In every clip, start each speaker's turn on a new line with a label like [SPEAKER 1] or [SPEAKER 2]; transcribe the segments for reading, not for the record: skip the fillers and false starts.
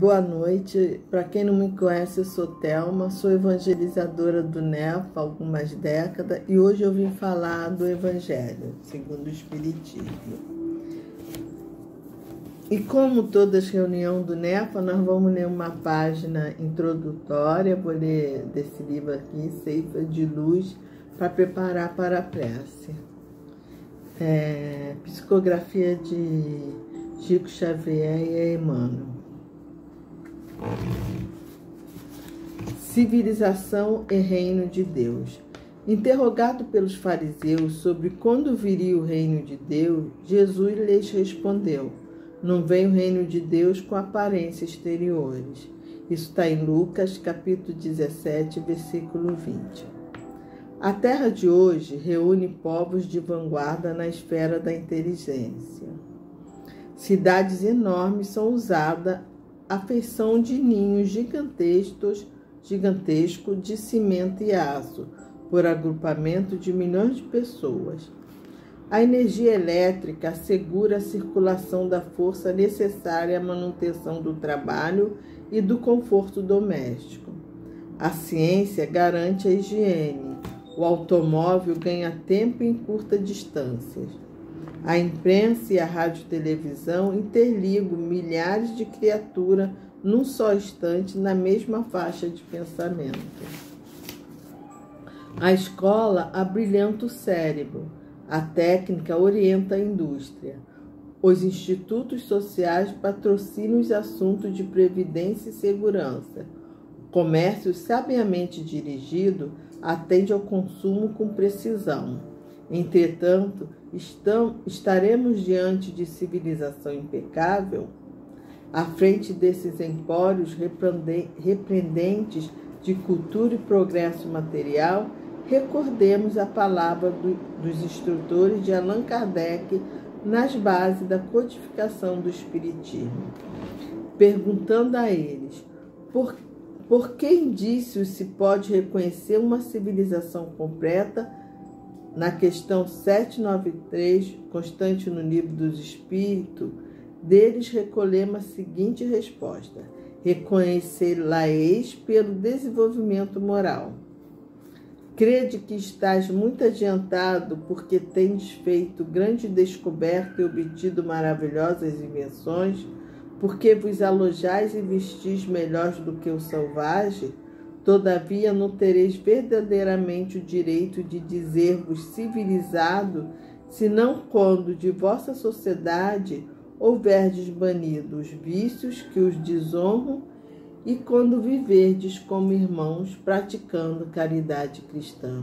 [SPEAKER 1] Boa noite. Para quem não me conhece, eu sou Thelma, sou evangelizadora do NEF há algumas décadas e hoje eu vim falar do Evangelho segundo o Espiritismo. E como todas as reuniões do NEF, nós vamos ler uma página introdutória, vou ler desse livro aqui, Ceifa de Luz, para preparar para a prece. Psicografia de Chico Xavier e Emmanuel. Civilização e reino de Deus. Interrogado pelos fariseus sobre quando viria o reino de Deus, Jesus lhes respondeu: não vem o reino de Deus com aparências exteriores. Isso está em Lucas, capítulo 17, versículo 20. A Terra de hoje reúne povos de vanguarda na esfera da inteligência. Cidades enormes são usadas à feição de ninhos gigantescos de cimento e aço, por agrupamento de milhões de pessoas. A energia elétrica assegura a circulação da força necessária à manutenção do trabalho e do conforto doméstico. A ciência garante a higiene. O automóvel ganha tempo em curta distância. A imprensa e a rádio-televisão interligam milhares de criaturas num só instante na mesma faixa de pensamento. A escola abrilhanta o cérebro. A técnica orienta a indústria. Os institutos sociais patrocinam os assuntos de previdência e segurança. O comércio sabiamente dirigido atende ao consumo com precisão. Entretanto, estaremos diante de civilização impecável? À frente desses empórios repreendentes de cultura e progresso material, recordemos a palavra dos instrutores de Allan Kardec nas bases da codificação do Espiritismo, perguntando a eles: por que indícios se pode reconhecer uma civilização completa? Na questão 793, constante no Livro dos Espíritos, deles recolhemos a seguinte resposta: reconhecer-la-eis pelo desenvolvimento moral. Crede que estás muito adiantado porque tendes feito grande descoberta e obtido maravilhosas invenções, porque vos alojais e vestis melhor do que o selvagem? Todavia não tereis verdadeiramente o direito de dizer-vos civilizado, senão quando de vossa sociedade houverdes banido os vícios que os desonram e quando viverdes como irmãos praticando caridade cristã.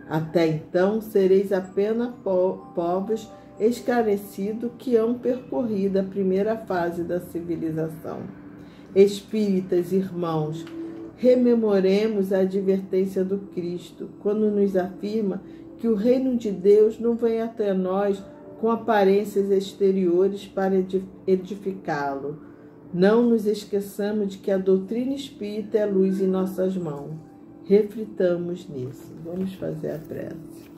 [SPEAKER 1] Até então sereis apenas povos esclarecidos que hão percorrido a primeira fase da civilização. Espíritas, irmãos, rememoremos a advertência do Cristo, quando nos afirma que o reino de Deus não vem até nós com aparências exteriores para edificá-lo. Não nos esqueçamos de que a doutrina espírita é luz em nossas mãos. Reflitamos nisso. Vamos fazer a prece.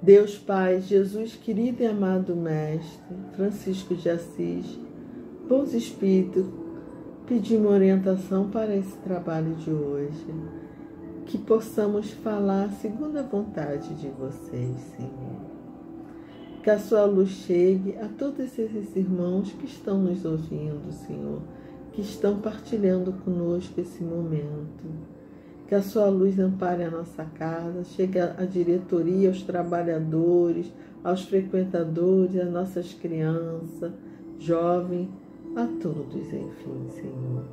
[SPEAKER 1] Deus Pai, Jesus querido e amado Mestre, Francisco de Assis, bons espíritos, pedimos orientação para esse trabalho de hoje, que possamos falar segundo a vontade de vocês, Senhor. Que a sua luz chegue a todos esses irmãos que estão nos ouvindo, Senhor, que estão partilhando conosco esse momento. Que a sua luz ampare a nossa casa, chegue à diretoria, aos trabalhadores, aos frequentadores, às nossas crianças, jovens, a todos, enfim, Senhor.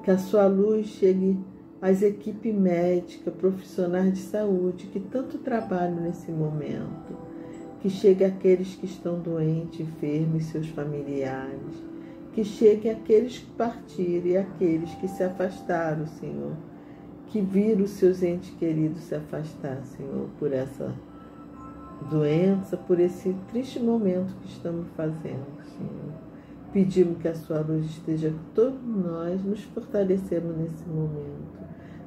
[SPEAKER 1] Que a sua luz chegue às equipes médicas, profissionais de saúde, que tanto trabalham nesse momento. Que chegue àqueles que estão doentes, enfermos e seus familiares. Que chegue àqueles que partiram e àqueles que se afastaram, Senhor. Que viram os seus entes queridos se afastar, Senhor, por essa doença, por esse triste momento que estamos fazendo, Senhor. Pedimos que a sua luz esteja com todos nós, nos fortalecemos nesse momento.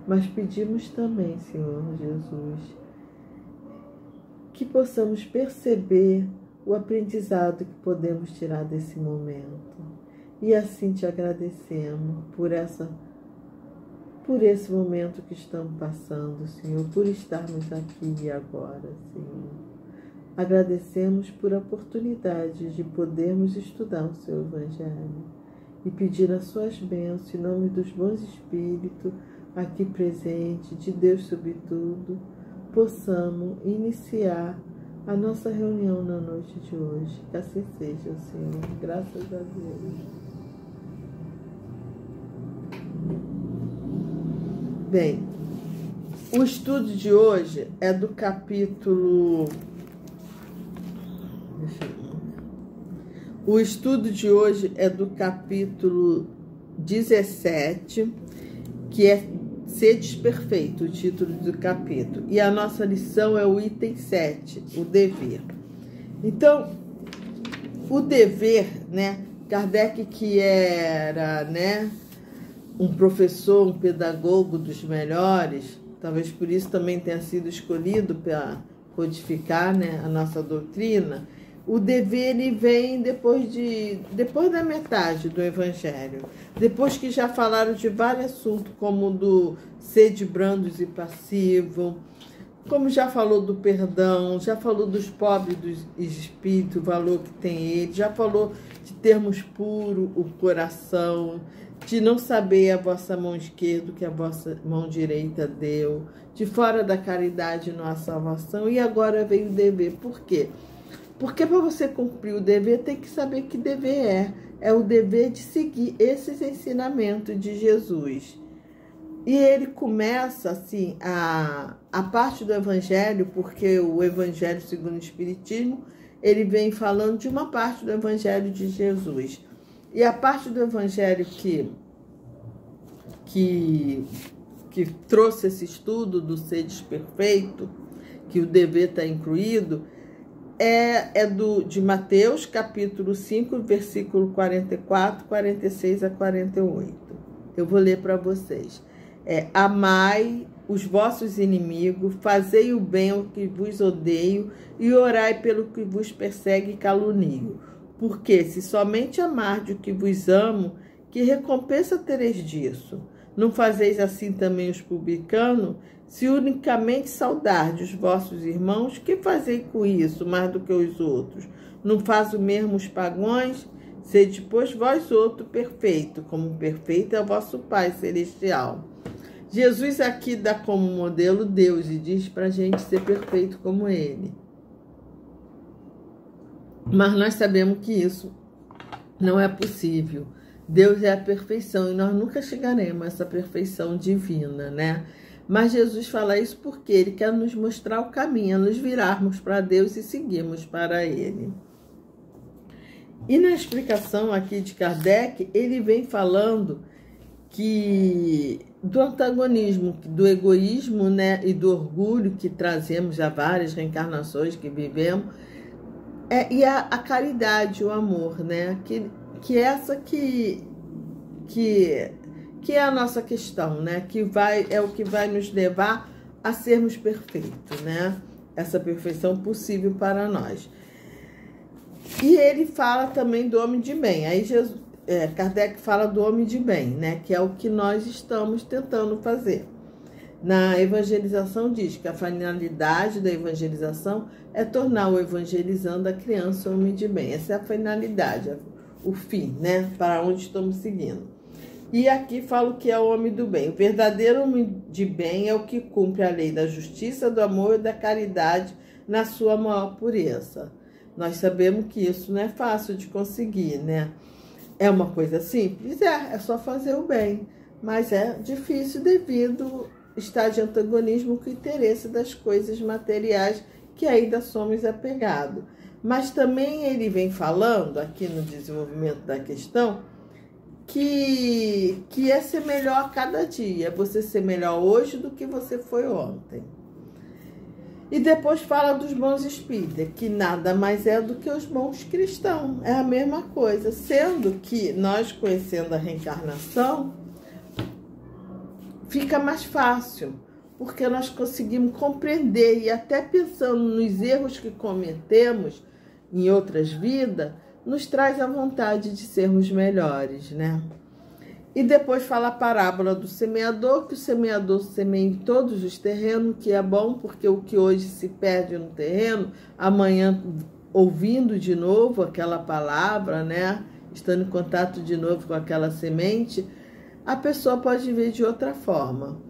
[SPEAKER 1] Mas pedimos também, Senhor Jesus, que possamos perceber o aprendizado que podemos tirar desse momento. E assim te agradecemos por esse momento que estamos passando, Senhor, por estarmos aqui e agora, Senhor. Agradecemos por a oportunidade de podermos estudar o Seu Evangelho e pedir as Suas bênçãos em nome dos bons espíritos aqui presentes, de Deus sobretudo, possamos iniciar a nossa reunião na noite de hoje. Que assim seja, Senhor. Graças a Deus. Bem, o estudo de hoje é do capítulo... O estudo de hoje é do capítulo 17, que é Sedes Perfeito, o título do capítulo. E a nossa lição é o item 7, o dever. Então, o dever, né? Kardec, que era, né, um professor, um pedagogo dos melhores, talvez por isso também tenha sido escolhido para codificar, né, a nossa doutrina. O dever, ele vem depois da metade do Evangelho. Depois que já falaram de vários assuntos, como do sede brandos e passivo, como já falou do perdão, já falou dos pobres dos espíritos, o valor que tem ele, já falou de termos puro o coração, de não saber a vossa mão esquerda o que a vossa mão direita deu, de fora da caridade não há salvação, e agora vem o dever. Por quê? Porque para você cumprir o dever, tem que saber que dever é. É o dever de seguir esses ensinamentos de Jesus. E ele começa, assim, a parte do Evangelho, porque o Evangelho segundo o Espiritismo, ele vem falando de uma parte do Evangelho de Jesus. E a parte do Evangelho que trouxe esse estudo do Sedes Perfeito, que o dever está incluído, é de Mateus, capítulo 5, versículo 44, 46 a 48. Eu vou ler para vocês. Amai os vossos inimigos, fazei o bem ao que vos odeio e orai pelo que vos persegue e calunio. Porque se somente amardes o que vos amo, que recompensa tereis disso? Não fazeis assim também os publicanos? Se unicamente saudardes os vossos irmãos, que fazeis com isso mais do que os outros? Não faz o mesmo os pagãos? Sede, pois, vós outro perfeito, como perfeito é o vosso Pai Celestial. Jesus aqui dá como modelo Deus e diz para a gente ser perfeito como Ele. Mas nós sabemos que isso não é possível. Deus é a perfeição e nós nunca chegaremos a essa perfeição divina, né? Mas Jesus fala isso porque Ele quer nos mostrar o caminho, nos virarmos para Deus e seguirmos para Ele. E na explicação aqui de Kardec, ele vem falando do antagonismo, do egoísmo, né, e do orgulho que trazemos já várias reencarnações que vivemos, e a caridade, o amor, né, que essa que é a nossa questão, né? É o que vai nos levar a sermos perfeitos, né? Essa perfeição possível para nós. E ele fala também do homem de bem. Aí Kardec fala do homem de bem, né? Que é o que nós estamos tentando fazer. Na evangelização diz que a finalidade da evangelização é tornar o evangelizando a criança homem de bem. Essa é a finalidade, o fim, né? Para onde estamos seguindo. E aqui falo que é o homem do bem. O verdadeiro homem de bem é o que cumpre a lei da justiça, do amor e da caridade na sua maior pureza. Nós sabemos que isso não é fácil de conseguir, né? É uma coisa simples? É só fazer o bem. Mas é difícil devido estar de antagonismo com o interesse das coisas materiais que ainda somos apegados. Mas também ele vem falando, aqui no desenvolvimento da questão, que é ser melhor a cada dia, você ser melhor hoje do que você foi ontem. E depois fala dos bons espíritas, que nada mais é do que os bons cristãos, é a mesma coisa, sendo que nós, conhecendo a reencarnação, fica mais fácil, porque nós conseguimos compreender, e até pensando nos erros que cometemos, em outras vidas, nos traz a vontade de sermos melhores, né? E depois fala a parábola do semeador, que o semeador semeia em todos os terrenos, que é bom, porque o que hoje se perde no terreno, amanhã, ouvindo de novo aquela palavra, né? Estando em contato de novo com aquela semente, a pessoa pode ver de outra forma.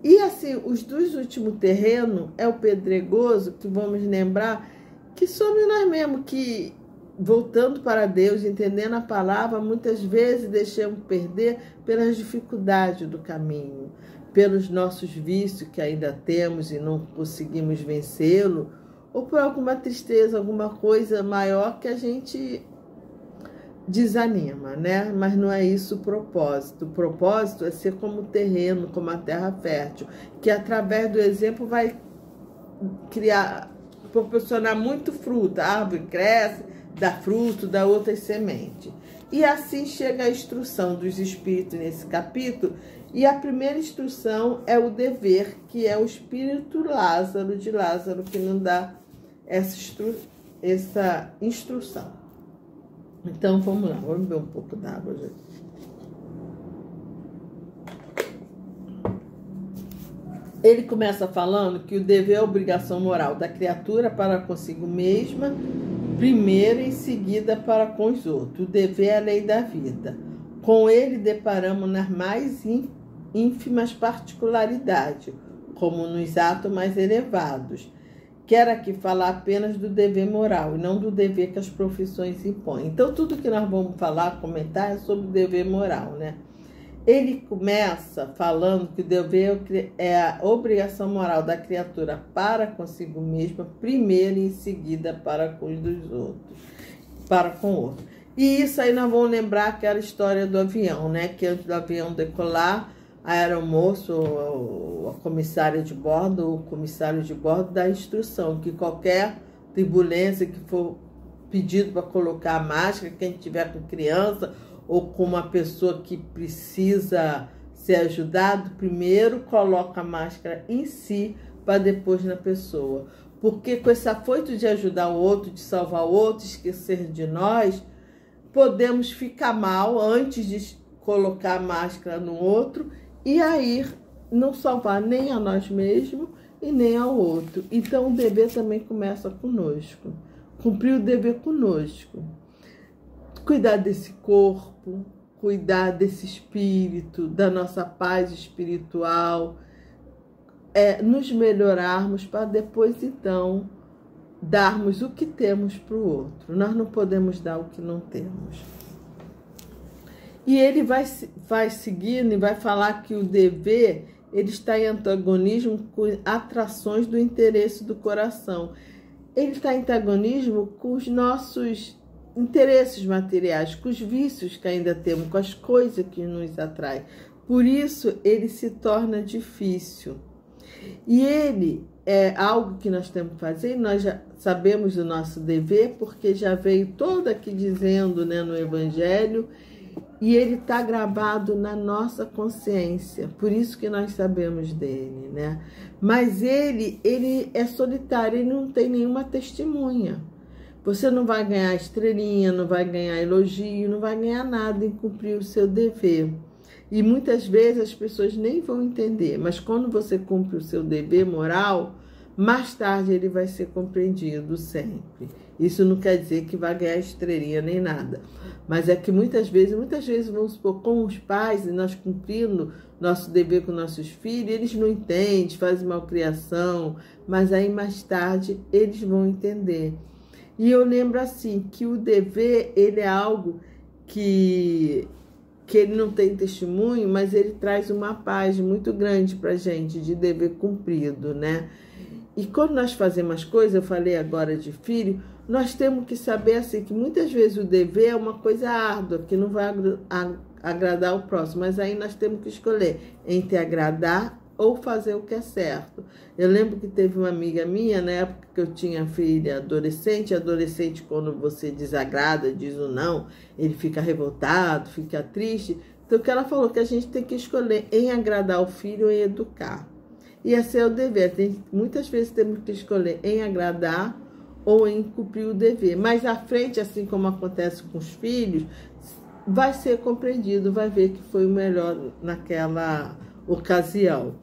[SPEAKER 1] E assim, os dois últimos terrenos é o pedregoso, que vamos lembrar que somos nós mesmos, que voltando para Deus, entendendo a palavra, muitas vezes deixamos perder pelas dificuldades do caminho, pelos nossos vícios que ainda temos e não conseguimos vencê-lo, ou por alguma tristeza, alguma coisa maior que a gente desanima, né? Mas não é isso o propósito. O propósito é ser como o terreno, como a terra fértil, que através do exemplo vai proporcionar muito fruto. A árvore cresce, dá fruto, dá outras sementes. E assim chega a instrução dos espíritos nesse capítulo. E a primeira instrução é o dever, que é o espírito Lázaro, de Lázaro, que não dá essa instrução. Então, vamos lá, vamos beber um pouco d'água, gente. Ele começa falando que o dever é a obrigação moral da criatura para consigo mesma, primeiro e em seguida para com os outros. O dever é a lei da vida. Com ele deparamos nas mais ínfimas particularidades, como nos atos mais elevados. Quero aqui falar apenas do dever moral e não do dever que as profissões impõem. Então, tudo que nós vamos falar, comentar, é sobre o dever moral, né? Ele começa falando que o dever é a obrigação moral da criatura para consigo mesma, primeiro e em seguida para com os dos outros, para com o outro. E isso aí nós vamos lembrar aquela história do avião, né? Que antes do avião decolar, a aeromoça, a comissária de bordo, o comissário de bordo dá a instrução que qualquer turbulência que for pedido para colocar a máscara, quem tiver com criança ou com uma pessoa que precisa ser ajudado, primeiro coloca a máscara em si para depois na pessoa. Porque com esse afoito de ajudar o outro, de salvar o outro, esquecer de nós, podemos ficar mal antes de colocar a máscara no outro e aí não salvar nem a nós mesmos e nem ao outro. Então o dever também começa conosco. Cumprir o dever conosco. Cuidar desse corpo, cuidar desse espírito, da nossa paz espiritual, nos melhorarmos para depois então darmos o que temos para o outro. Nós não podemos dar o que não temos. E ele vai seguindo e vai falar que o dever ele está em antagonismo com atrações do interesse do coração. Ele está em antagonismo com os nossos interesses materiais, com os vícios que ainda temos, com as coisas que nos atraem. Por isso, ele se torna difícil. E ele é algo que nós temos que fazer, e nós já sabemos do nosso dever, porque já veio todo aqui dizendo, né, no Evangelho, e ele está gravado na nossa consciência, por isso que nós sabemos dele, né? Mas ele é solitário, ele não tem nenhuma testemunha. Você não vai ganhar estrelinha, não vai ganhar elogio, não vai ganhar nada em cumprir o seu dever. E muitas vezes as pessoas nem vão entender, mas quando você cumpre o seu dever moral, mais tarde ele vai ser compreendido sempre. Isso não quer dizer que vai ganhar estrelinha nem nada. Mas é que muitas vezes, vamos supor, com os pais, e nós cumprindo nosso dever com nossos filhos, eles não entendem, fazem malcriação, mas aí mais tarde eles vão entender. E eu lembro assim, que o dever, ele é algo que ele não tem testemunho, mas ele traz uma paz muito grande para a gente, de dever cumprido, né? E quando nós fazemos as coisas, eu falei agora de filho, nós temos que saber assim, que muitas vezes o dever é uma coisa árdua, que não vai agradar o próximo, mas aí nós temos que escolher entre agradar ou fazer o que é certo. Eu lembro que teve uma amiga minha, na época que eu tinha filha adolescente quando você desagrada, diz o não, ele fica revoltado, fica triste. Então, o que ela falou que a gente tem que escolher em agradar o filho ou em educar. E esse é o dever. Muitas vezes temos que escolher em agradar ou em cumprir o dever. Mas à frente, assim como acontece com os filhos, vai ser compreendido, vai ver que foi o melhor naquela ocasião.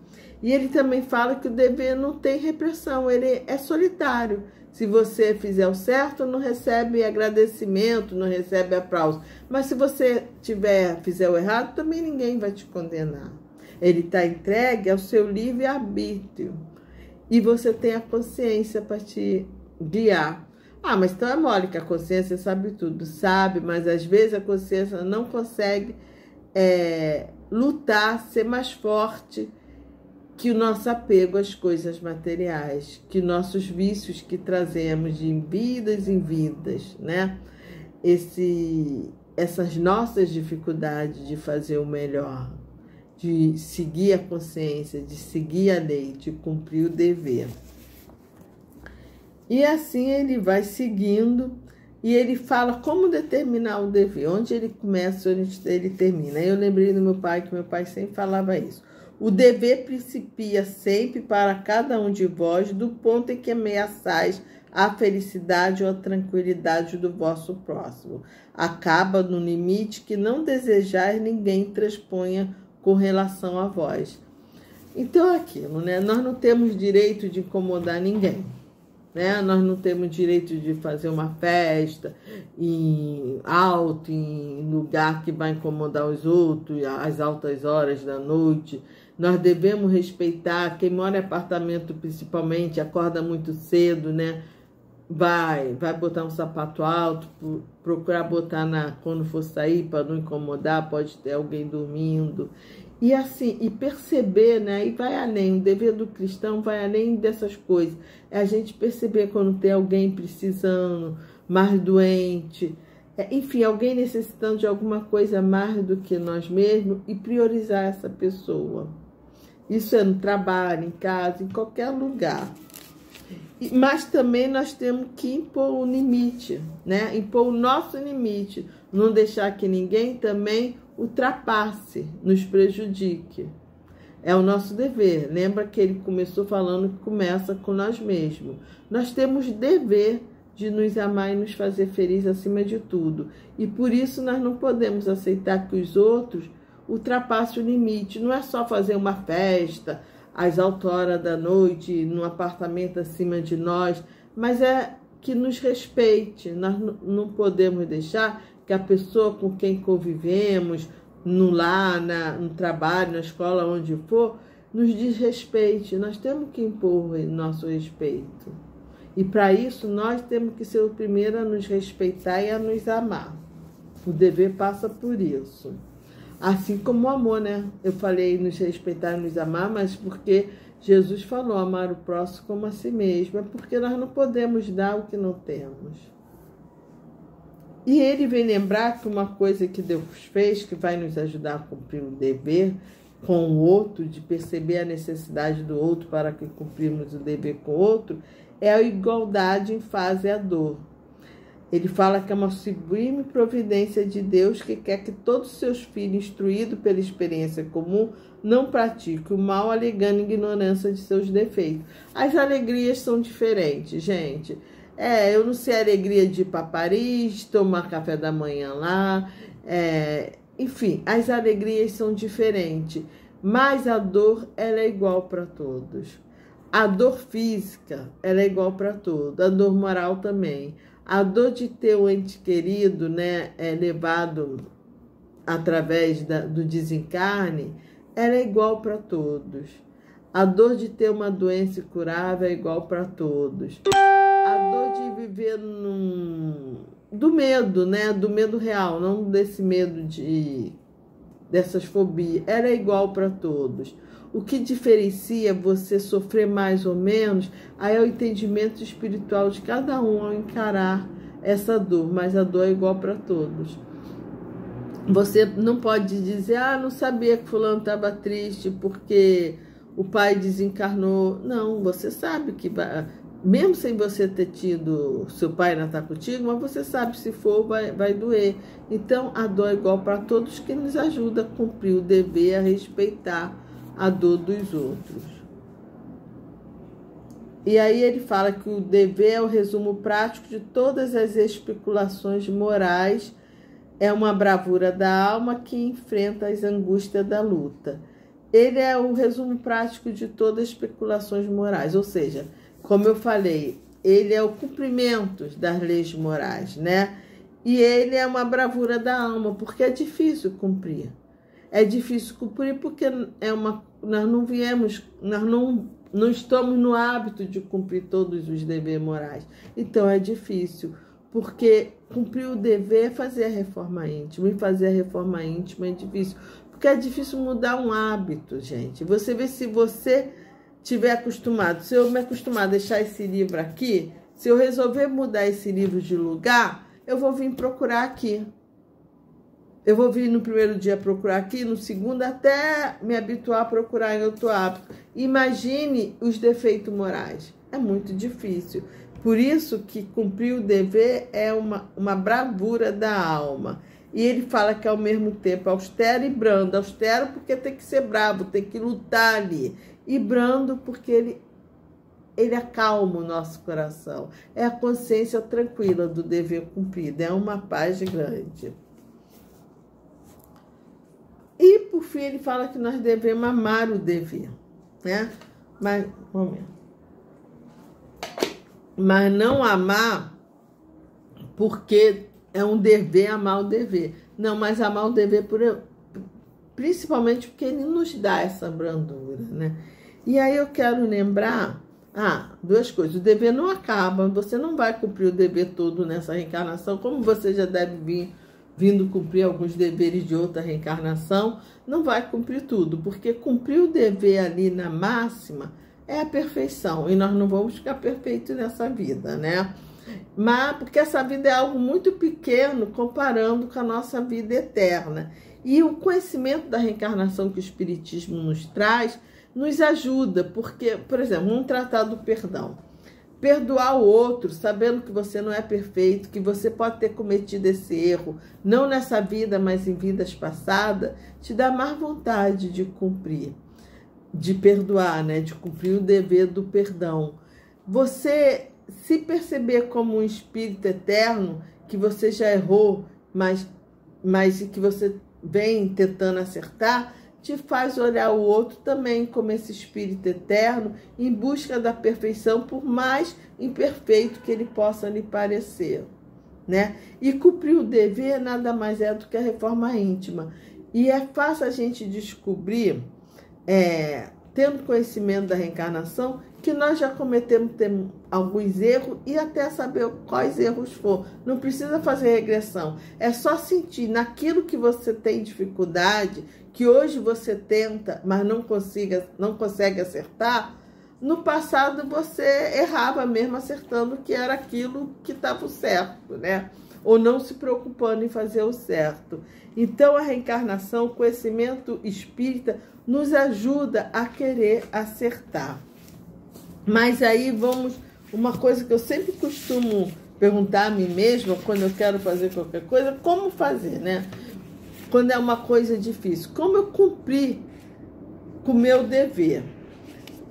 [SPEAKER 1] E ele também fala que o dever não tem repressão, ele é solitário. Se você fizer o certo, não recebe agradecimento, não recebe aplauso. Mas se você fizer o errado, também ninguém vai te condenar. Ele está entregue ao seu livre-arbítrio. E você tem a consciência para te guiar. Ah, mas então é mole que a consciência sabe tudo. Sabe, mas às vezes a consciência não consegue lutar, ser mais forte que o nosso apego às coisas materiais, que nossos vícios que trazemos de vidas em vidas, né? Essas nossas dificuldades de fazer o melhor, de seguir a consciência, de seguir a lei, de cumprir o dever. E assim ele vai seguindo e ele fala como determinar o dever, onde ele começa, onde ele termina. Eu lembrei do meu pai, que meu pai sempre falava isso. O dever principia sempre para cada um de vós do ponto em que ameaçais a felicidade ou a tranquilidade do vosso próximo. Acaba no limite que não desejais ninguém transponha com relação a vós. Então é aquilo, né? Nós não temos direito de incomodar ninguém, né? Nós não temos direito de fazer uma festa em lugar que vai incomodar os outros, às altas horas da noite. Nós devemos respeitar quem mora em apartamento, principalmente, acorda muito cedo, né? Vai botar um sapato alto, procurar botar quando for sair para não incomodar, pode ter alguém dormindo. E assim, e perceber, né? E vai além, o dever do cristão vai além dessas coisas. É a gente perceber quando tem alguém precisando, mais doente, enfim, alguém necessitando de alguma coisa mais do que nós mesmos e priorizar essa pessoa. Isso é no trabalho, em casa, em qualquer lugar. Mas também nós temos que impor o limite, né? Impor o nosso limite, não deixar que ninguém também ultrapasse, nos prejudique. É o nosso dever. Lembra que ele começou falando que começa com nós mesmos. Nós temos dever de nos amar e nos fazer felizes acima de tudo. E por isso nós não podemos aceitar que os outros ultrapassem o limite. Não é só fazer uma festa às altas horas da noite, num apartamento acima de nós, mas é que nos respeite. Nós não podemos deixar que a pessoa com quem convivemos, no lar, no trabalho, na escola, onde for, nos desrespeite. Nós temos que impor o nosso respeito. E para isso nós temos que ser o primeiro a nos respeitar e a nos amar. O dever passa por isso. Assim como o amor, né? Eu falei nos respeitar e nos amar, mas porque Jesus falou amar o próximo como a si mesmo. É porque nós não podemos dar o que não temos. E ele vem lembrar que uma coisa que Deus fez, que vai nos ajudar a cumprir o dever com o outro, de perceber a necessidade do outro para que cumprirmos o dever com o outro, é a igualdade em face à dor. Ele fala que é uma sublime providência de Deus que quer que todos os seus filhos, instruídos pela experiência comum, não pratiquem o mal, alegando ignorância de seus defeitos. As alegrias são diferentes, gente. Eu não sei a alegria de ir para Paris, tomar café da manhã lá. Enfim, as alegrias são diferentes. Mas a dor, ela é igual para todos. A dor física, ela é igual para todos. A dor moral também. A dor de ter um ente querido, né, levado através do desencarne, ela é igual para todos. A dor de ter uma doença incurável é igual para todos. A dor de viver do medo, né, do medo real, não desse medo dessas fobias, ela é igual para todos. O que diferencia você sofrer mais ou menos aí é o entendimento espiritual de cada um ao encarar essa dor, mas a dor é igual para todos. Você não pode dizer, não sabia que fulano estava triste porque o pai desencarnou. Não, você sabe que, mesmo sem você ter tido, seu pai não está contigo, mas você sabe, se for, vai doer. Então, a dor é igual para todos, que nos ajuda a cumprir o dever, a respeitar a dor dos outros. E aí ele fala que o dever é o resumo prático de todas as especulações morais, é uma bravura da alma que enfrenta as angústias da luta. Ele é o resumo prático de todas as especulações morais, ou seja, como eu falei, ele é o cumprimento das leis morais, né? E ele é uma bravura da alma, porque é difícil cumprir. É difícil cumprir porque nós não estamos no hábito de cumprir todos os deveres morais. Então é difícil, porque cumprir o dever é fazer a reforma íntima, e fazer a reforma íntima é difícil, porque é difícil mudar um hábito, gente. Você vê, se você tiver acostumado, se eu me acostumar a deixar esse livro aqui, se eu resolver mudar esse livro de lugar, eu vou vir procurar aqui. Eu vou vir no primeiro dia procurar aqui, no segundo até me habituar a procurar em outro hábito. Imagine os defeitos morais. É muito difícil. Por isso que cumprir o dever é uma bravura da alma. E ele fala que ao mesmo tempo austero e brando. Austero porque tem que ser bravo, tem que lutar ali. E brando porque ele acalma o nosso coração. É a consciência tranquila do dever cumprido. É uma paz grande. E, por fim, ele fala que nós devemos amar o dever, né? Mas não amar porque é um dever amar o dever. Não, mas amar o dever principalmente porque ele nos dá essa brandura, né? E aí eu quero lembrar, duas coisas. O dever não acaba, você não vai cumprir o dever todo nessa reencarnação, como você já deve vindo cumprir alguns deveres de outra reencarnação, não vai cumprir tudo, porque cumprir o dever ali na máxima é a perfeição, e nós não vamos ficar perfeitos nessa vida, né? Mas porque essa vida é algo muito pequeno comparando com a nossa vida eterna. E o conhecimento da reencarnação que o Espiritismo nos traz nos ajuda, porque, por exemplo, vamos tratar do perdão. Perdoar o outro, sabendo que você não é perfeito, que você pode ter cometido esse erro, não nessa vida, mas em vidas passadas, te dá mais vontade de cumprir, de perdoar, né? De cumprir o dever do perdão. Você se perceber como um espírito eterno, que você já errou, mas que você vem tentando acertar, te faz olhar o outro também como esse espírito eterno em busca da perfeição, por mais imperfeito que ele possa lhe parecer, né? E cumprir o dever nada mais é do que a reforma íntima. E é fácil a gente descobrir, tendo conhecimento da reencarnação, que nós já cometemos alguns erros e até saber quais erros foram. Não precisa fazer regressão. É só sentir naquilo que você tem dificuldade, que hoje você tenta, mas não consegue acertar. No passado você errava mesmo acertando que era aquilo que estava certo, né? Ou não se preocupando em fazer o certo. Então a reencarnação, o conhecimento espírita, nos ajuda a querer acertar. Mas aí uma coisa que eu sempre costumo perguntar a mim mesma quando eu quero fazer qualquer coisa, como fazer, né? Quando é uma coisa difícil, como eu cumprir com o meu dever?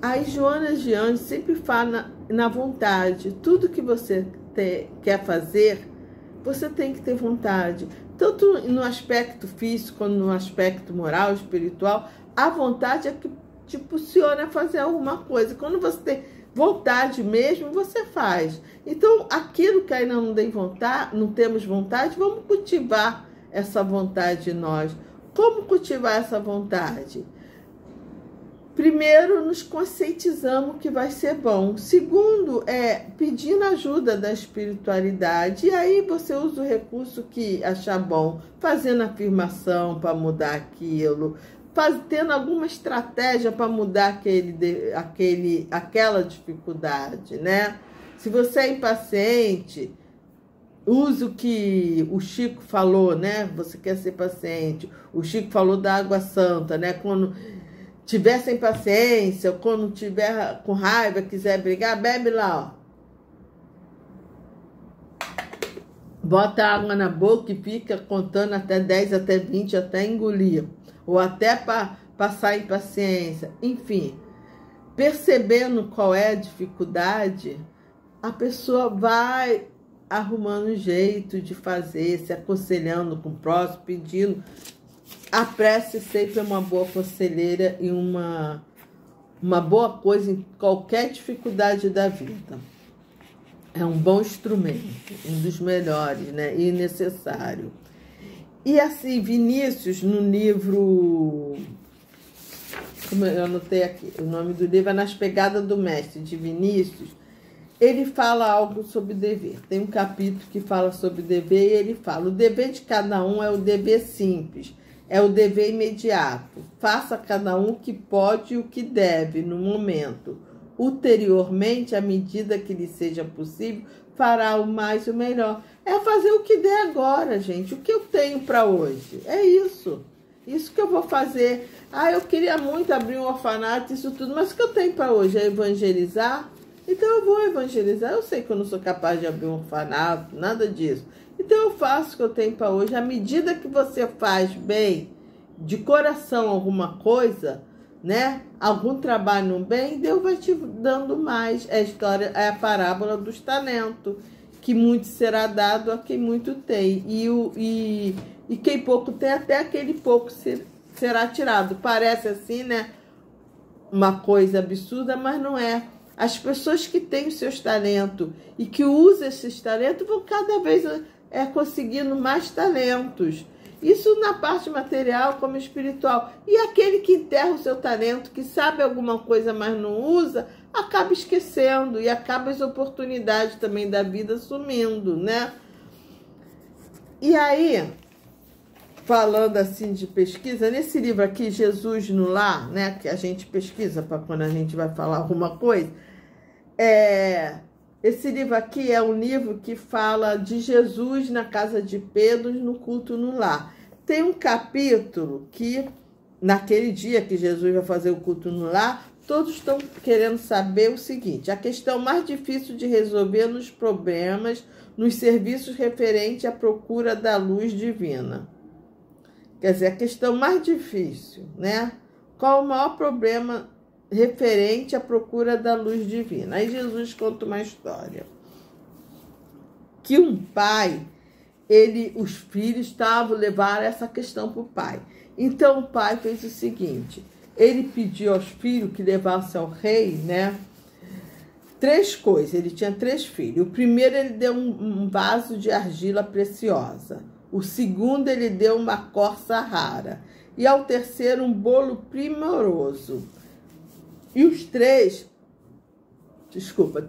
[SPEAKER 1] Aí Joana de Anjos sempre fala na vontade. Tudo que você quer fazer, você tem que ter vontade. Tanto no aspecto físico, quanto no aspecto moral, espiritual, a vontade é que te impulsiona a fazer alguma coisa. Quando você tem vontade mesmo, você faz. Então, aquilo que ainda não temos vontade, vamos cultivar essa vontade em nós. Como cultivar essa vontade? Primeiro, nos conscientizamos que vai ser bom. Segundo, pedindo ajuda da espiritualidade. E aí você usa o recurso que achar bom, fazendo afirmação para mudar aquilo, tendo alguma estratégia para mudar aquela dificuldade, né? Se você é impaciente, use o que o Chico falou, né? Você quer ser paciente. O Chico falou da água santa, né? Quando tiver sem paciência, ou quando tiver com raiva, quiser brigar, bebe lá, ó. Bota água na boca e fica contando até 10, até 20, até engolir. Ou até para passar impaciência. Enfim, percebendo qual é a dificuldade, a pessoa vai arrumando um jeito de fazer, se aconselhando com o próximo, pedindo. A prece sempre é uma boa conselheira e uma boa coisa em qualquer dificuldade da vida. É um bom instrumento, um dos melhores, né? E necessário. E assim, Vinícius, no livro, como eu anotei aqui, o nome do livro é Nas Pegadas do Mestre, de Vinícius, ele fala algo sobre dever. Tem um capítulo que fala sobre dever e ele fala: o dever de cada um é o dever simples, é o dever imediato. Faça cada um o que pode e o que deve no momento. Ulteriormente, à medida que lhe seja possível, fará o mais e o melhor. É fazer o que der agora, gente. O que eu tenho para hoje? É isso. Isso que eu vou fazer. Eu queria muito abrir um orfanato, isso tudo, mas o que eu tenho para hoje é evangelizar? Então eu vou evangelizar. Eu sei que eu não sou capaz de abrir um orfanato, nada disso. Então eu faço o que eu tenho para hoje. À medida que você faz bem, de coração, alguma coisa, né? Algum trabalho no bem, Deus vai te dando mais. É a parábola dos talentos, que muito será dado a quem muito tem. E quem pouco tem, até aquele pouco será tirado. Parece assim, né? Uma coisa absurda, mas não é. As pessoas que têm os seus talentos e que usam esses talentos vão cada vez conseguindo mais talentos. Isso na parte material como espiritual. E aquele que enterra o seu talento, que sabe alguma coisa, mas não usa, acaba esquecendo e acaba as oportunidades também da vida sumindo, né? E aí, falando assim de pesquisa, nesse livro aqui, Jesus no Lar, né, que a gente pesquisa para quando a gente vai falar alguma coisa, esse livro aqui é um livro que fala de Jesus na casa de Pedro no culto no lar. Tem um capítulo que, naquele dia que Jesus vai fazer o culto no lar, todos estão querendo saber o seguinte: a questão mais difícil de resolver nos problemas, nos serviços referentes à procura da luz divina. Quer dizer, a questão mais difícil, né? Qual o maior problema referente à procura da luz divina? Aí Jesus conta uma história. Que um pai, os filhos levaram essa questão para o pai. Então o pai fez o seguinte: ele pediu aos filhos que levassem ao rei, né, 3 coisas. Ele tinha 3 filhos. O primeiro ele deu um vaso de argila preciosa. O segundo ele deu uma corça rara. E ao terceiro um bolo primoroso. E os 3,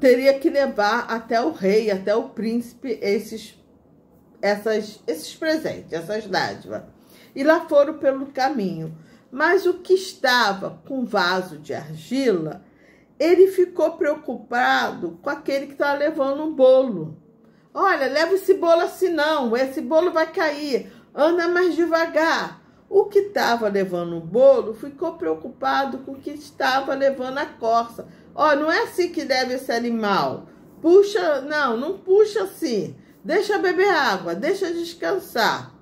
[SPEAKER 1] teria que levar até o rei, até o príncipe, esses presentes, essas dádivas. E lá foram pelo caminho. Mas o que estava com vaso de argila, ele ficou preocupado com aquele que estava levando um bolo. Olha, leva esse bolo assim não, esse bolo vai cair, anda mais devagar. O que estava levando o bolo ficou preocupado com o que estava levando a corça. Não é assim que deve esse animal. Puxa, não puxa assim. Deixa beber água, deixa descansar.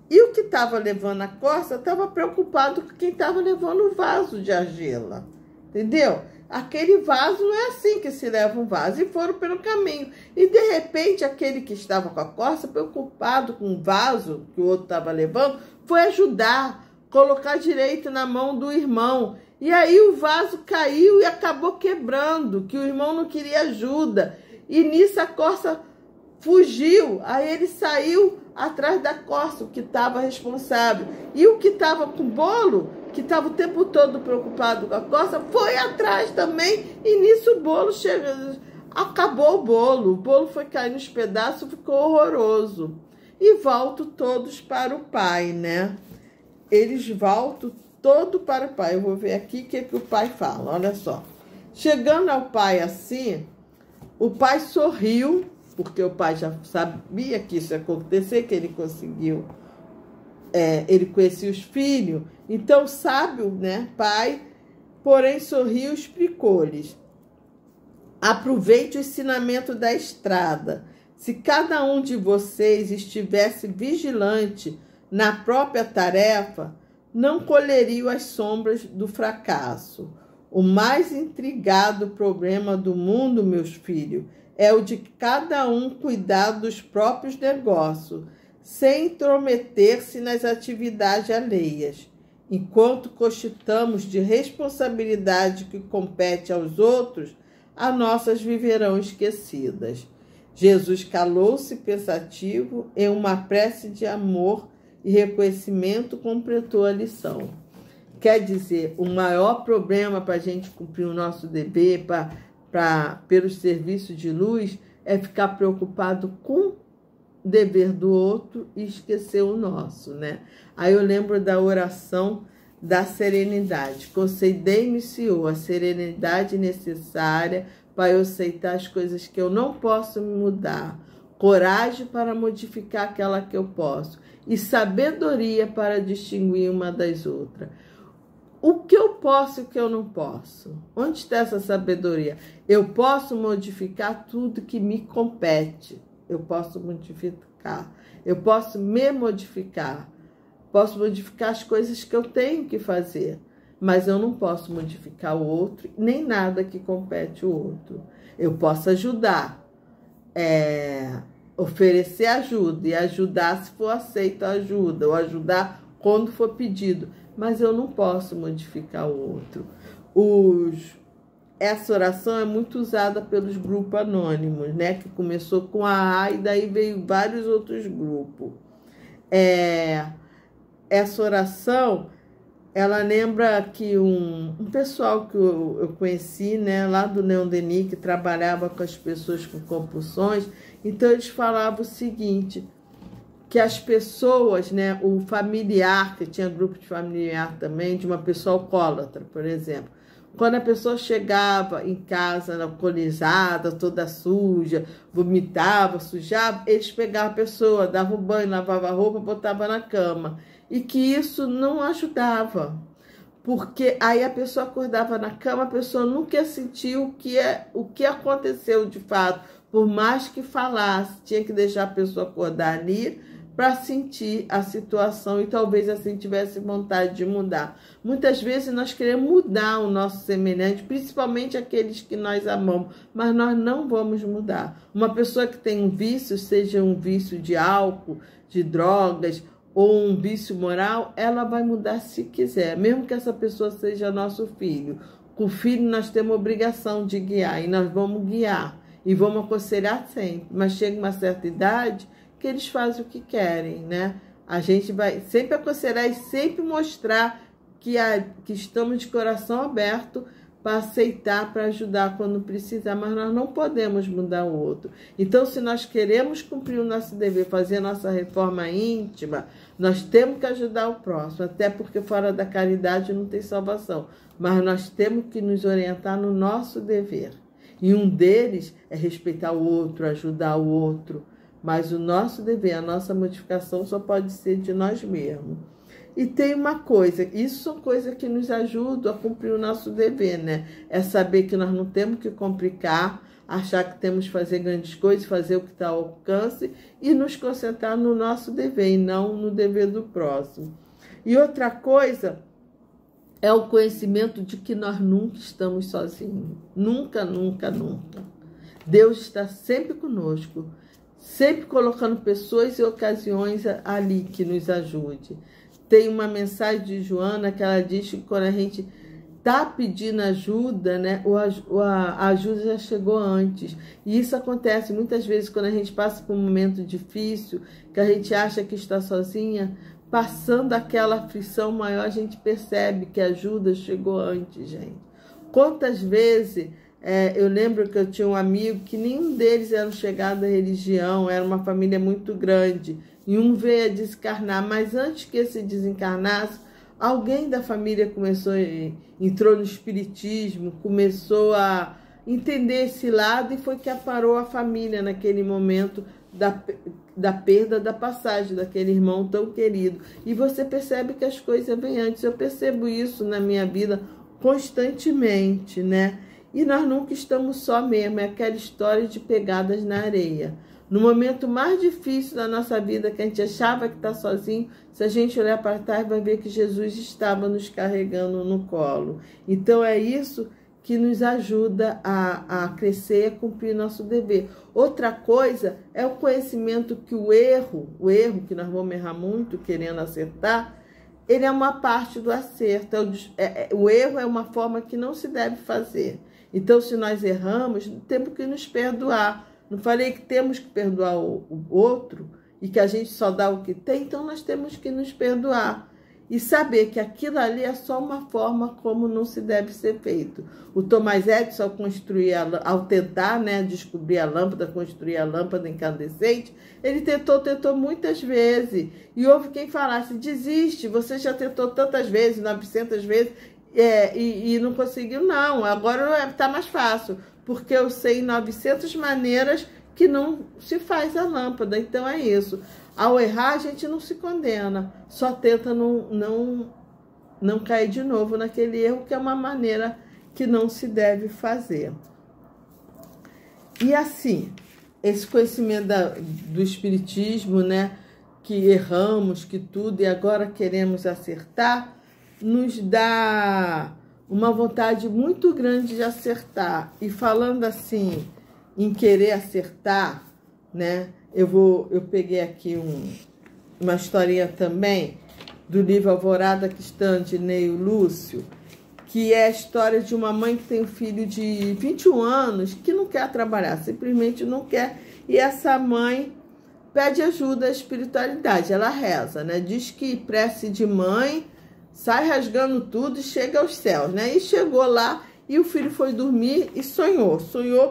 [SPEAKER 1] E o que estava levando a corça estava preocupado com quem estava levando o vaso de argila. Entendeu? Aquele vaso não é assim que se leva um vaso. E foram pelo caminho. E, de repente, aquele que estava com a corça, preocupado com o vaso que o outro estava levando, foi ajudar, colocar direito na mão do irmão. E aí o vaso caiu e acabou quebrando, que o irmão não queria ajuda. E nisso a corça fugiu. Aí ele saiu atrás da corça, o que estava responsável. E o que estava com o bolo, que estava o tempo todo preocupado com a corça, foi atrás também. E nisso o bolo acabou o bolo foi cair nos pedaços, ficou horroroso. E voltam todos para o pai, né? Eles voltam todo para o pai. Eu vou ver aqui o que o pai fala, olha só. Chegando ao pai assim, o pai sorriu, porque o pai já sabia que isso ia acontecer, que ele conseguiu, ele conhecia os filhos. Então, sábio, né, pai, porém sorriu e explicou-lhes: aproveite o ensinamento da estrada. Se cada um de vocês estivesse vigilante na própria tarefa, não colheria as sombras do fracasso. O mais intrigado problema do mundo, meus filhos, é o de cada um cuidar dos próprios negócios, sem intrometer-se nas atividades alheias. Enquanto cogitamos de responsabilidade que compete aos outros, as nossas viverão esquecidas. Jesus calou-se pensativo, em uma prece de amor e reconhecimento completou a lição. Quer dizer, o maior problema para a gente cumprir o nosso dever pelos serviços de luz é ficar preocupado com o dever do outro e esquecer o nosso, né? Aí eu lembro da oração da serenidade. Concedei-me, Senhor, a serenidade necessária para eu aceitar as coisas que eu não posso mudar, coragem para modificar aquela que eu posso e sabedoria para distinguir uma das outras. O que eu posso e o que eu não posso? Onde está essa sabedoria? Eu posso modificar tudo que me compete. Eu posso modificar. Eu posso me modificar. Posso modificar as coisas que eu tenho que fazer. Mas eu não posso modificar o outro, nem nada que compete o outro. Eu posso ajudar. Oferecer ajuda. E ajudar se for aceita a ajuda. Ou ajudar quando for pedido. Mas eu não posso modificar o outro. Essa oração é muito usada pelos grupos anônimos, né? Que começou com a A e daí veio vários outros grupos. Essa oração, ela lembra que um pessoal que eu conheci, né? Lá do Leon Denis, que trabalhava com as pessoas com compulsões. Então, eles falavam o seguinte, que as pessoas, né, o familiar, que tinha grupo de familiar também, de uma pessoa alcoólatra, por exemplo. Quando a pessoa chegava em casa alcoolizada, toda suja, vomitava, sujava, eles pegavam a pessoa, davam banho, lavavam a roupa, botavam na cama. E que isso não ajudava. Porque aí a pessoa acordava na cama, a pessoa nunca sentiu o que aconteceu de fato. Por mais que falasse, tinha que deixar a pessoa acordar ali, para sentir a situação e talvez assim tivesse vontade de mudar. Muitas vezes nós queremos mudar o nosso semelhante, principalmente aqueles que nós amamos, mas nós não vamos mudar. Uma pessoa que tem um vício, seja um vício de álcool, de drogas ou um vício moral, ela vai mudar se quiser, mesmo que essa pessoa seja nosso filho. Com o filho nós temos obrigação de guiar e nós vamos guiar e vamos aconselhar sempre, mas chega uma certa idade que eles fazem o que querem, né? A gente vai sempre aconselhar e sempre mostrar que estamos de coração aberto para aceitar, para ajudar quando precisar, mas nós não podemos mudar o outro. Então, se nós queremos cumprir o nosso dever, fazer a nossa reforma íntima, nós temos que ajudar o próximo, até porque fora da caridade não tem salvação, mas nós temos que nos orientar no nosso dever. E um deles é respeitar o outro, ajudar o outro. Mas o nosso dever, a nossa modificação só pode ser de nós mesmos. E tem uma coisa, isso são coisas que nos ajudam a cumprir o nosso dever, né? É saber que nós não temos que complicar, achar que temos que fazer grandes coisas, fazer o que está ao alcance e nos concentrar no nosso dever e não no dever do próximo. E outra coisa é o conhecimento de que nós nunca estamos sozinhos. Nunca, nunca, nunca. Deus está sempre conosco. Sempre colocando pessoas e ocasiões ali que nos ajude. Tem uma mensagem de Joana que ela diz que quando a gente está pedindo ajuda, né, a ajuda já chegou antes. E isso acontece muitas vezes quando a gente passa por um momento difícil, que a gente acha que está sozinha, passando aquela aflição maior, a gente percebe que a ajuda chegou antes, gente. Quantas vezes... eu lembro que eu tinha um amigo que nenhum deles era chegado à religião, era uma família muito grande, e um veio a desencarnar, mas antes que esse desencarnasse, alguém da família entrou no espiritismo, começou a entender esse lado e foi que aparou a família naquele momento da perda da passagem daquele irmão tão querido. E você percebe que as coisas vêm antes. Eu percebo isso na minha vida constantemente, né? E nós nunca estamos só mesmo, é aquela história de pegadas na areia. No momento mais difícil da nossa vida, que a gente achava que está sozinho, se a gente olhar para trás, vai ver que Jesus estava nos carregando no colo. Então é isso que nos ajuda a crescer e a cumprir nosso dever. Outra coisa é o conhecimento que o erro que nós vamos errar muito querendo acertar, ele é uma parte do acerto. O erro é uma forma que não se deve fazer. Então, se nós erramos, temos que nos perdoar. Não falei que temos que perdoar o outro e que a gente só dá o que tem? Então, nós temos que nos perdoar e saber que aquilo ali é só uma forma como não se deve ser feito. O Thomas Edison, ao tentar, né, descobrir a lâmpada, construir a lâmpada incandescente, ele tentou muitas vezes. E houve quem falasse, desiste, você já tentou tantas vezes, 900 vezes, e não conseguiu. Não, agora está mais fácil, porque eu sei 900 maneiras que não se faz a lâmpada. Então é isso. Ao errar, a gente não se condena, só tenta não cair de novo naquele erro, que é uma maneira que não se deve fazer. E assim, esse conhecimento do Espiritismo, né, que erramos, que tudo, e agora queremos acertar, nos dá uma vontade muito grande de acertar. E falando assim, em querer acertar, né, eu peguei aqui uma historinha também do livro Alvorada Cristã, de Neio Lúcio, que é a história de uma mãe que tem um filho de 21 anos que não quer trabalhar, simplesmente não quer. E essa mãe pede ajuda à espiritualidade, ela reza, né? Diz que prece de mãe sai rasgando tudo e chega aos céus, né? E chegou lá e o filho foi dormir e sonhou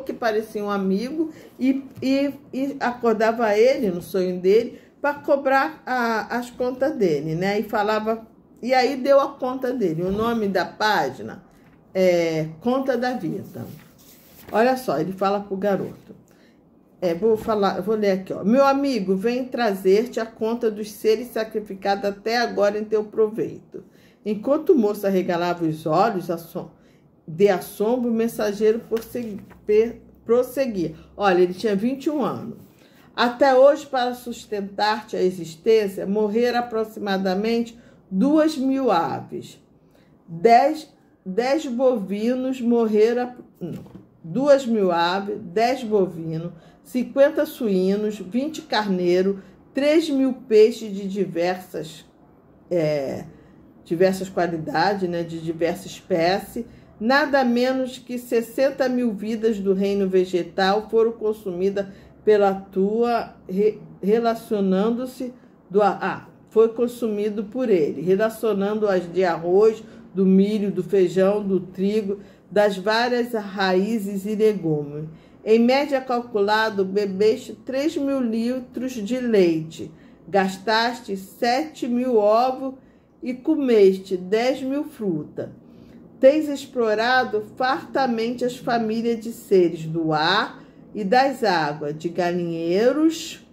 [SPEAKER 1] que parecia um amigo e acordava ele no sonho dele para cobrar as contas dele, né? E falava, e aí deu a conta dele. O nome da página é Conta da Vida. Olha só, ele fala pro garoto. Vou ler aqui, ó. Meu amigo, vem trazer-te a conta dos seres sacrificados até agora em teu proveito. Enquanto o moço arregalava os olhos de assombro, o mensageiro prosseguia. Olha, ele tinha 21 anos. Até hoje, para sustentar-te a existência, morreram aproximadamente 2.000 aves. 10 bovinos morreram... 2.000 aves, 10 bovinos, 50 suínos, 20 carneiros, 3.000 peixes de diversas qualidades, né, de diversas espécies. Nada menos que 60.000 vidas do reino vegetal foram consumidas pela tua, relacionando-se foi consumido por ele, relacionando-as de arroz, do milho, do feijão, do trigo, das várias raízes e legumes. Em média calculado, bebeste 3.000 litros de leite, gastaste 7.000 ovos e comeste 10.000 frutas. Tens explorado fartamente as famílias de seres do ar e das águas, de galinheiros,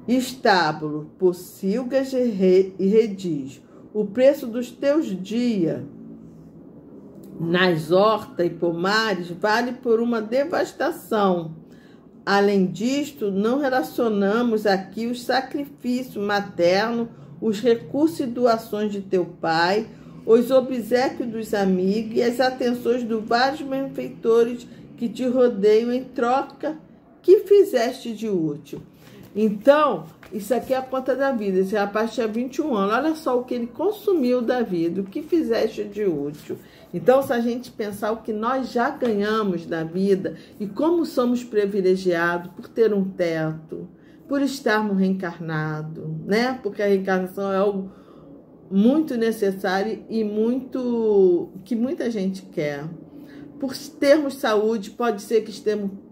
[SPEAKER 1] estábulo, pocilgas e redis. O preço dos teus dias nas hortas e pomares vale por uma devastação. Além disto, não relacionamos aqui os sacrifícios maternos, os recursos e doações de teu pai, os obséquios dos amigos e as atenções dos vários benfeitores que te rodeiam em troca que fizeste de útil. Então, isso aqui é a conta da vida. Esse rapaz tinha 21 anos. Olha só o que ele consumiu da vida, o que fizeste de útil. Então, se a gente pensar o que nós já ganhamos da vida e como somos privilegiados por ter um teto, por estarmos reencarnados, né? Porque a reencarnação é algo muito necessário e que muita gente quer. Por termos saúde, pode ser que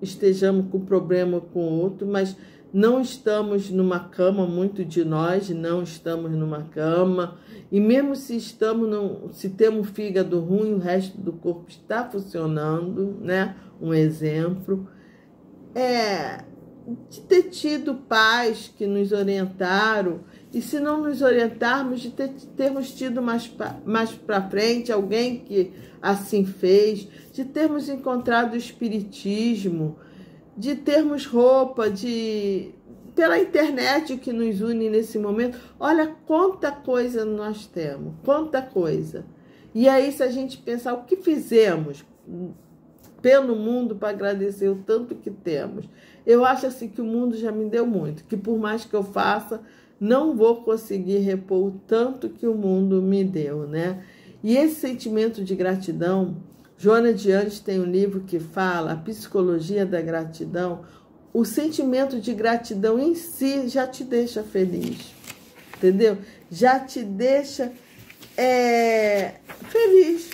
[SPEAKER 1] estejamos com problema com outro, mas não estamos numa cama, muito de nós não estamos numa cama. E mesmo se temos fígado ruim, o resto do corpo está funcionando, né? Um exemplo. De ter tido pais que nos orientaram, e se não nos orientarmos, de termos tido mais para frente alguém que assim fez, de termos encontrado o espiritismo, de termos roupa, pela internet que nos une nesse momento. Olha quanta coisa nós temos, quanta coisa. E aí, se a gente pensar o que fizemos pelo mundo para agradecer o tanto que temos, eu acho assim que o mundo já me deu muito, que por mais que eu faça, não vou conseguir repor o tanto que o mundo me deu, né? E esse sentimento de gratidão, Joana de Anjos tem um livro que fala, A Psicologia da Gratidão. O sentimento de gratidão em si já te deixa feliz, entendeu? Já te deixa feliz,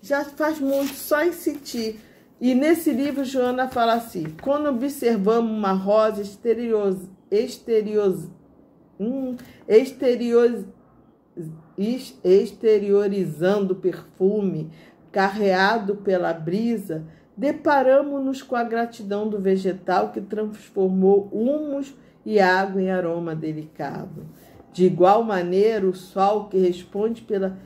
[SPEAKER 1] já faz muito só em sentir. E nesse livro, Joana fala assim, quando observamos uma rosa exteriorizando perfume, carreado pela brisa, deparamos-nos com a gratidão do vegetal que transformou humus e água em aroma delicado. De igual maneira, o sol que responde pela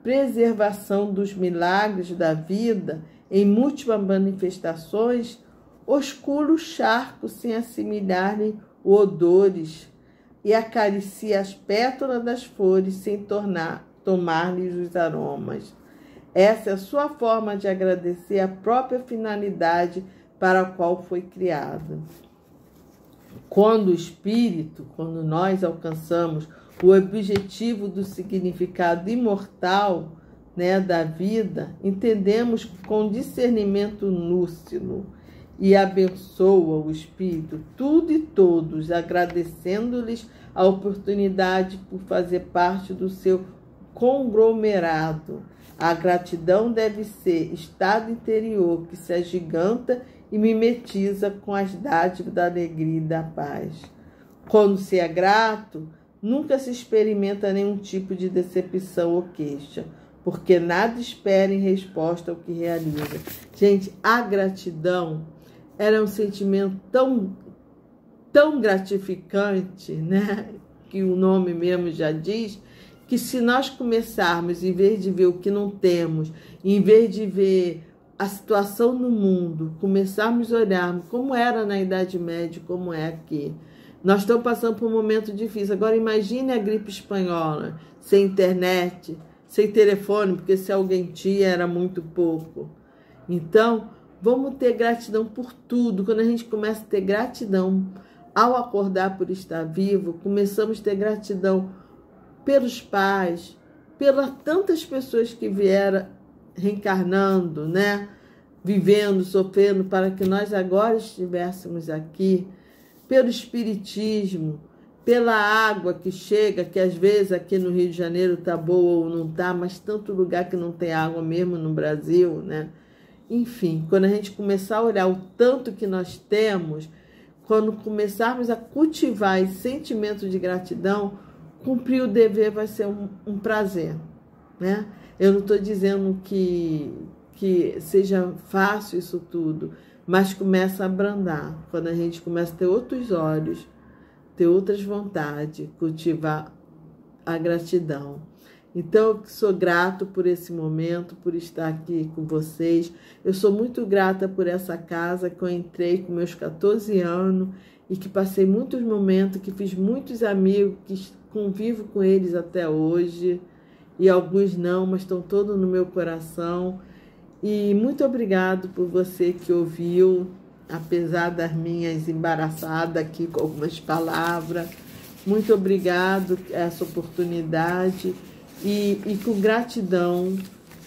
[SPEAKER 1] preservação dos milagres da vida em múltiplas manifestações, oscula o charco sem assimilar-lhe odores e acaricia as pétalas das flores sem tomar-lhes os aromas. Essa é a sua forma de agradecer a própria finalidade para a qual foi criada. Quando nós alcançamos o objetivo do significado imortal, né, da vida, entendemos com discernimento lúcido e abençoa o Espírito, tudo e todos, agradecendo-lhes a oportunidade por fazer parte do seu conglomerado. A gratidão deve ser estado interior que se agiganta e mimetiza com as dádivas da alegria e da paz. Quando se é grato, nunca se experimenta nenhum tipo de decepção ou queixa, porque nada espera em resposta ao que realiza. Gente, a gratidão era um sentimento tão gratificante, né? Que o nome mesmo já diz, que se nós começarmos, em vez de ver o que não temos, em vez de ver a situação no mundo, começarmos a olharmos como era na Idade Média, como é aqui. Nós estamos passando por um momento difícil. Agora imagine a gripe espanhola, sem internet, sem telefone, porque se alguém tinha era muito pouco. Então, vamos ter gratidão por tudo. Quando a gente começa a ter gratidão ao acordar por estar vivo, começamos a ter gratidão pelos pais, pelas tantas pessoas que vieram reencarnando, né? Vivendo, sofrendo, para que nós agora estivéssemos aqui, pelo espiritismo, pela água que chega, que às vezes aqui no Rio de Janeiro está boa ou não está, mas tanto lugar que não tem água mesmo no Brasil, né? Enfim, quando a gente começar a olhar o tanto que nós temos, quando começarmos a cultivar esse sentimento de gratidão, cumprir o dever vai ser um prazer, né? Eu não estou dizendo que seja fácil isso tudo, mas começa a abrandar. Quando a gente começa a ter outros olhos, ter outras vontades, cultivar a gratidão. Então, eu sou grato por esse momento, por estar aqui com vocês. Eu sou muito grata por essa casa que eu entrei com meus 14 anos e que passei muitos momentos, que fiz muitos amigos, que convivo com eles até hoje. E alguns não, mas estão todos no meu coração. E muito obrigado por você que ouviu, apesar das minhas embaraçadas aqui com algumas palavras. Muito obrigado por essa oportunidade. E com gratidão,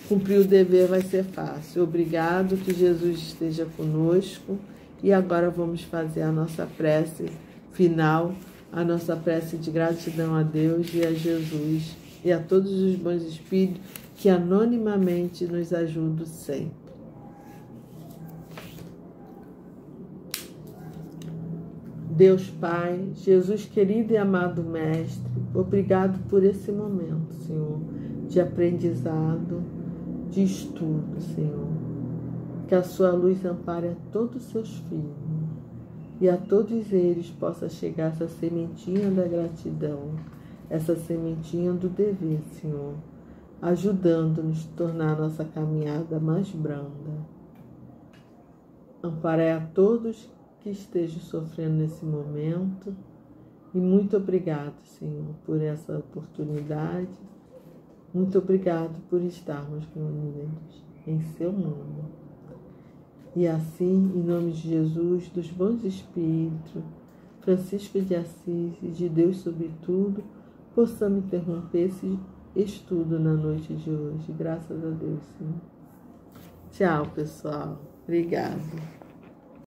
[SPEAKER 1] cumprir o dever vai ser fácil. Obrigado, que Jesus esteja conosco. E agora vamos fazer a nossa prece final, a nossa prece de gratidão a Deus e a Jesus e a todos os bons espíritos que anonimamente nos ajudam sempre. Deus Pai, Jesus querido e amado Mestre, obrigado por esse momento, Senhor, de aprendizado, de estudo, Senhor. Que a sua luz ampare a todos os seus filhos e a todos eles possa chegar essa sementinha da gratidão, essa sementinha do dever, Senhor, ajudando-nos a tornar a nossa caminhada mais branda. amparai a todos que estejam sofrendo nesse momento. E muito obrigado, Senhor, por essa oportunidade. Muito obrigado por estarmos reunidos em seu nome. E assim, em nome de Jesus, dos bons espíritos, Francisco de Assis e de Deus sobre tudo, possamos interromper esse estudo na noite de hoje. Graças a Deus, Senhor. Tchau, pessoal. Obrigada.